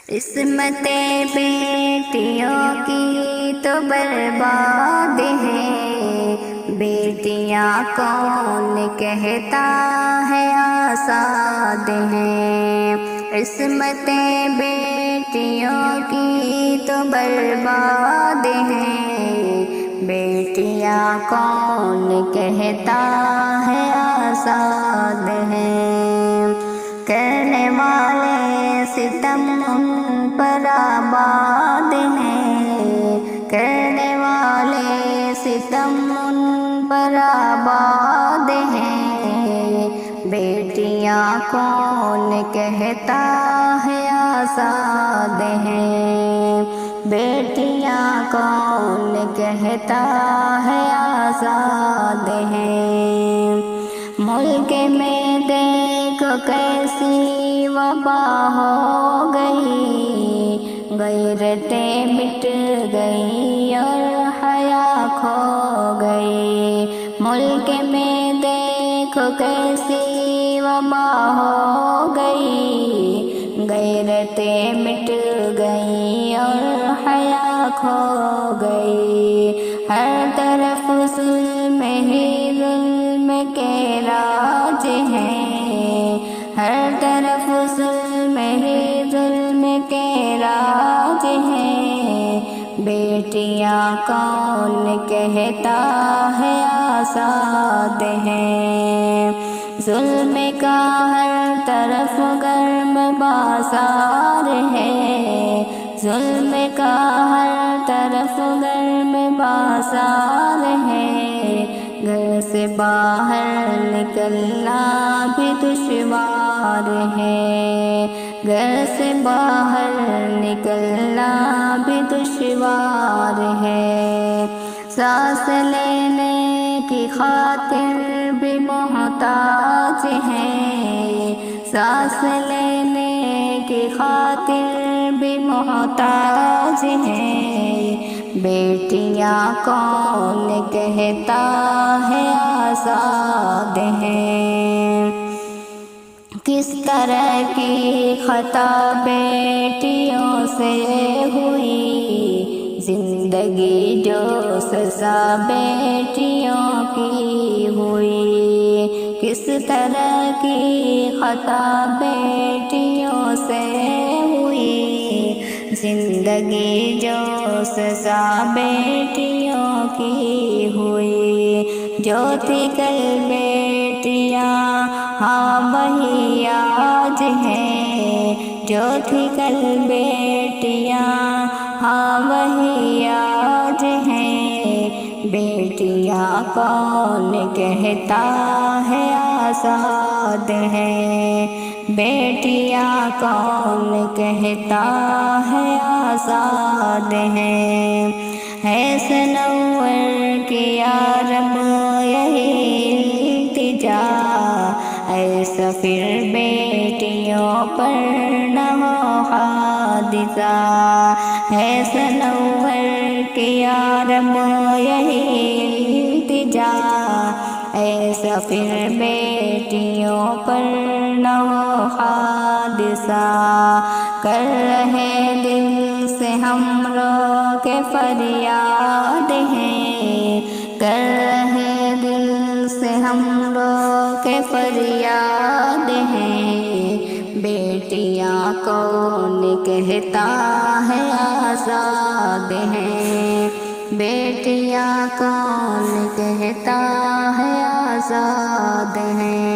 عصمت بیٹیوں کی تو برباد ہے، بیٹیاں کون کہتا ہے آزاد ہیں۔ عصمت بیٹیوں کی تو برباد ہے، بیٹیاں کون کہتا ہے آزاد ہیں۔ کرنے والے ستم ان پر آباد ہیں، کرنے والے ستم ان پر آباد ہیں، بیٹیاں کون کہتا ہے آزاد ہیں، بیٹیاں کون کہتا ہے آزاد ہیں۔ ملک میں دیکھو کیسی وبا ہو گئی، غیرتیں مٹ گئی اور حیا کھو گئی۔ ملک میں دیکھو کیسی وبا ہو گئی، غیرتیں مٹ گئی اور حیا کھو گئی۔ ہر طرف ظلم ہی ظلم کے راج ہیں، ہر طرف ظلم ہی ظلم کے راج ہیں، بیٹیاں کون کہتا ہے آزاد ہیں۔ ظلم کا ہر طرف گرم بازار ہے، ظلم کا ہر طرف گرم بازار ہے، گھر سے باہر نکلنا بھی دشوار ہے، گھر سے باہر نکلنا بھی دشوار ہے۔ سانس لینے کی خاطر بھی محتاج ہیں، سانس لینے کی خاطر بھی محتاج ہیں، بیٹیاں کون کہتا ہے آزاد ہیں۔ کس طرح کی خطا بیٹیوں سے ہوئی، زندگی جو سزا بیٹیوں کی ہوئی، کس طرح کی خطا بیٹیوں سے ہوئی، زندگی جو سزا بیٹیوں کی ہوئی۔ جو تھی کل بیٹیاں ہاں وہی آج ہیں، جو تھی کل بیٹیاں ہاں وہی آج ہیں، بیٹیاں کون کہتا ہے آزاد ہیں، بیٹیاں کون کہتا ہے آزاد ہیں۔ ہے سنور کی یا رب یہی التجا، ایسا پھر بیٹیوں پر نہ ہو حادثہ، ہے سنور کی یا رب یہی التجا، ایسا پھر بیٹیوں پر نہ ہو حادثہ۔ کر رہے دل سے ہم رو کے فریاد ہیں، کر رہے دل سے ہم رو کے فریاد ہیں، بیٹیاں کون کہتا ہے آزاد ہیں، بیٹیاں کون کہتا ہے آزاد ہیں۔